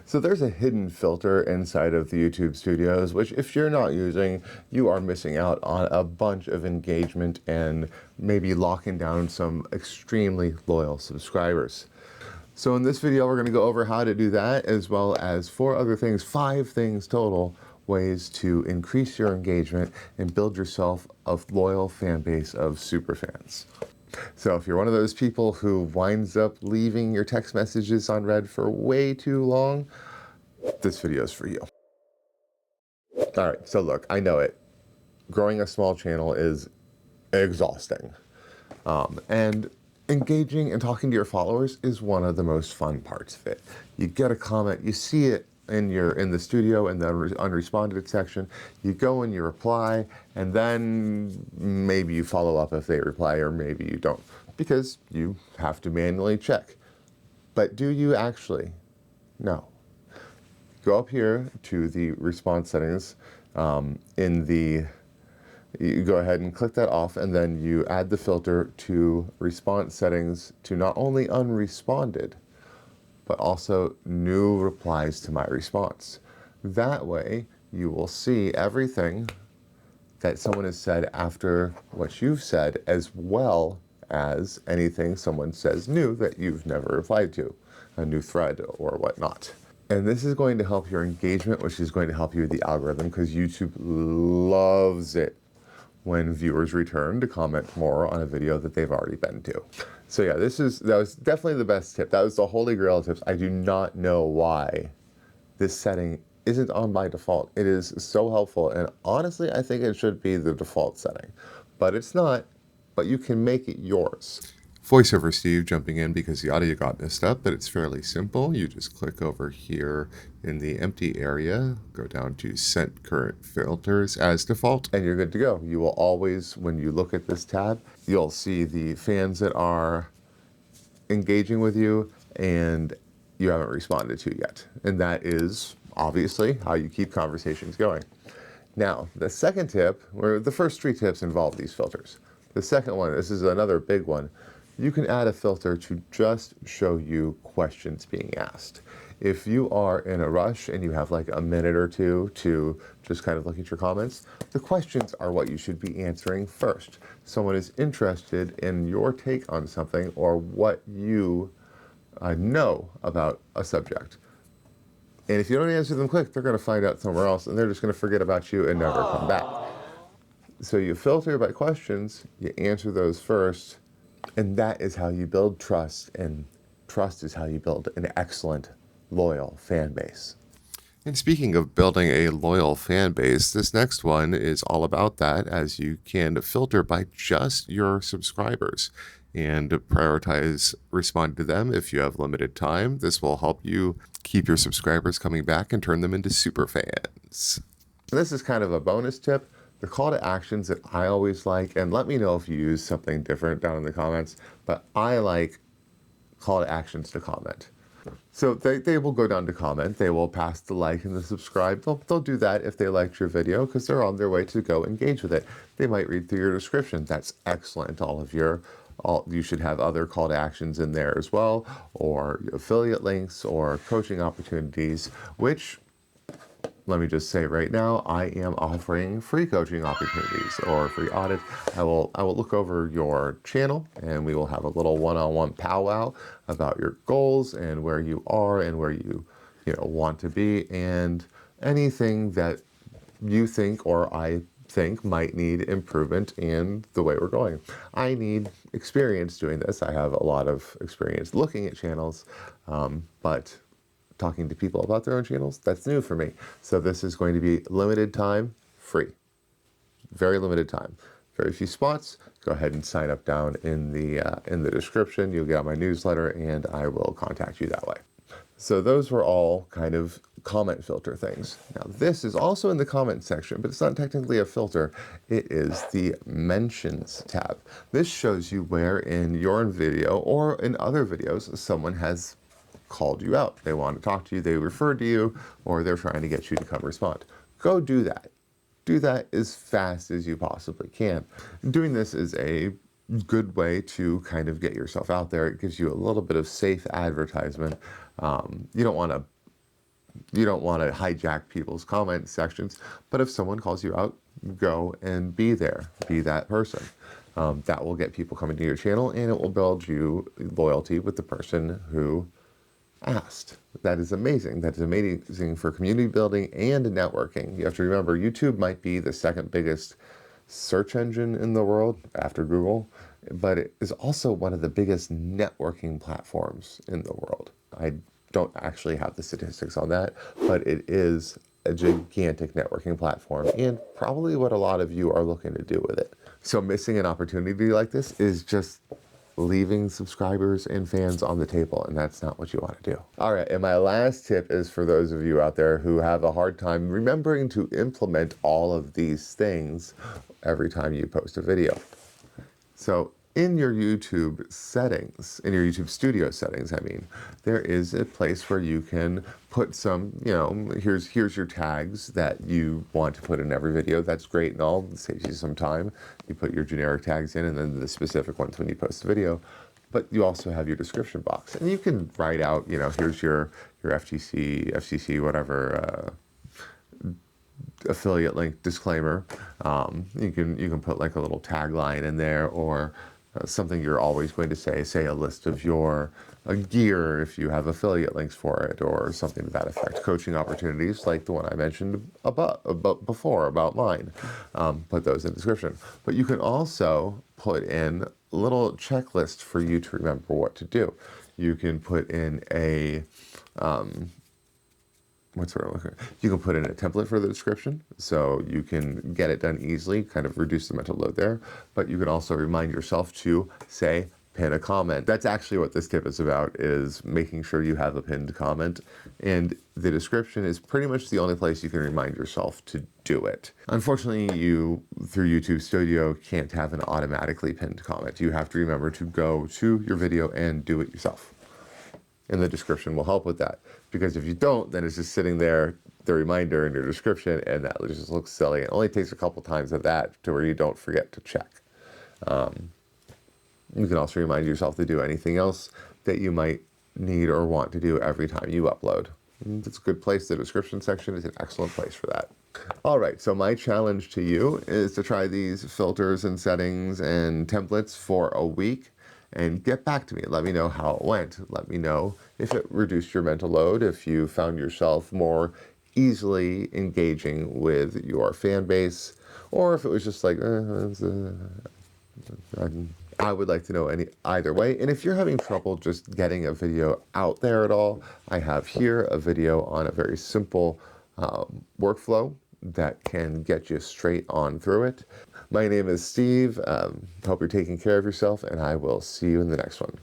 So there's a hidden filter inside of the YouTube Studios, which if you're not using, you are missing out on a bunch of engagement and maybe locking down some extremely loyal subscribers. So in this video, we're going to go over how to do that, as well as 4 other things, 5 things total, ways to increase your engagement and build yourself a loyal fan base of superfans. So if you're one of those people who winds up leaving your text messages on read for way too long, this video is for you. All right, so look, I know it. Growing a small channel is exhausting. And engaging and talking to your followers is one of the most fun parts of it. You get a comment, you see it in the studio in the unresponded section, you go and you reply, and then maybe you follow up if they reply, or maybe you don't, because you have to manually check. But do you actually? No. Go up here to the response settings you go ahead and click that off, and then you add the filter to response settings to not only unresponded, but also new replies to my response. That way, you will see everything that someone has said after what you've said, as well as anything someone says new that you've never replied to, a new thread or whatnot. And this is going to help your engagement, which is going to help you with the algorithm, because YouTube loves it when viewers return to comment more on a video that they've already been to. So yeah, that was definitely the best tip. That was the holy grail of tips. I do not know why this setting isn't on by default. It is so helpful, and honestly, I think it should be the default setting. But it's not, but you can make it yours. VoiceOver Steve jumping in because the audio got messed up, but it's fairly simple. You just click over here in the empty area, go down to Set Current Filters as default, and you're good to go. You will always, when you look at this tab, you'll see the fans that are engaging with you and you haven't responded to yet. And that is obviously how you keep conversations going. Now, the second tip, or the first 3 tips involve these filters. The second one, this is another big one. You can add a filter to just show you questions being asked. If you are in a rush and you have like a minute or two to just kind of look at your comments, the questions are what you should be answering first. Someone is interested in your take on something or what you know about a subject. And if you don't answer them quick, they're going to find out somewhere else and they're just going to forget about you and never come back. So you filter by questions, you answer those first, and that is how you build trust, and trust is how you build an excellent, loyal fan base. And speaking of building a loyal fan base, this next one is all about that, as you can filter by just your subscribers and prioritize responding to them if you have limited time. This will help you keep your subscribers coming back and turn them into super fans. This is kind of a bonus tip. The call to actions that I always like, and let me know if you use something different down in the comments, but I like call to actions to comment. So they will go down to comment, they will pass the like and the subscribe. They'll do that if they liked your video because they're on their way to go engage with it. They might read through your description. That's excellent. You should have other call to actions in there as well, or affiliate links or coaching opportunities, which, let me just say right now, I am offering free coaching opportunities or free audits. I will look over your channel and we will have a little one-on-one powwow about your goals and where you are and where you want to be, and anything that you think or I think might need improvement in the way we're going. I need experience doing this. I have a lot of experience looking at channels, but talking to people about their own channels, that's new for me. So this is going to be limited time, free. Very limited time. Very few spots. Go ahead and sign up down in the description. You'll get my newsletter and I will contact you that way. So those were all kind of comment filter things. Now this is also in the comment section, but it's not technically a filter. It is the mentions tab. This shows you where in your video or in other videos someone has called you out. They want to talk to you, they referred to you, or they're trying to get you to come respond. Go do that. Do that as fast as you possibly can. Doing this is a good way to kind of get yourself out there. It gives you a little bit of safe advertisement. You don't want to you don't want to hijack people's comment sections, but if someone calls you out, go and be there, be that person. That will get people coming to your channel, and it will build you loyalty with the person who asked. That is amazing. That is amazing for community building and networking. You have to remember, YouTube might be the second biggest search engine in the world after Google, but it is also one of the biggest networking platforms in the world. I don't actually have the statistics on that, but it is a gigantic networking platform and probably what a lot of you are looking to do with it. So missing an opportunity like this is just leaving subscribers and fans on the table, and that's not what you want to do. All right, and my last tip is for those of you out there who have a hard time remembering to implement all of these things every time you post a video. So in your YouTube settings, in your YouTube studio settings, I mean, there is a place where you can put some, here's your tags that you want to put in every video. That's great and all, it saves you some time. You put your generic tags in and then the specific ones when you post a video. But you also have your description box. And you can write out, here's your FCC, whatever, affiliate link disclaimer. You can put like a little tagline in there, or something you're always going to say a list of your gear if you have affiliate links for it, or something to that effect. Coaching opportunities like the one I mentioned before about mine. Put those in the description. But you can also put in a little checklist for you to remember what to do. You can put in a you can put in a template for the description, so you can get it done easily, kind of reduce the mental load there. But you can also remind yourself to, say, pin a comment. That's actually what this tip is about, is making sure you have a pinned comment. And the description is pretty much the only place you can remind yourself to do it. Unfortunately, you, through YouTube Studio, can't have an automatically pinned comment. You have to remember to go to your video and do it yourself. And the description will help with that. Because if you don't, then it's just sitting there, the reminder in your description, and that just looks silly. It only takes a couple times of that to where you don't forget to check. You can also remind yourself to do anything else that you might need or want to do every time you upload. It's a good place. The description section is an excellent place for that. All right, so my challenge to you is to try these filters and settings and templates for a week and get back to me. Let me know how it went. Let me know if it reduced your mental load, if you found yourself more easily engaging with your fan base, or if it was just like, I would like to know either way. And if you're having trouble just getting a video out there at all, I have here a video on a very simple workflow that can get you straight on through it. My name is Steve. Hope you're taking care of yourself, and I will see you in the next one.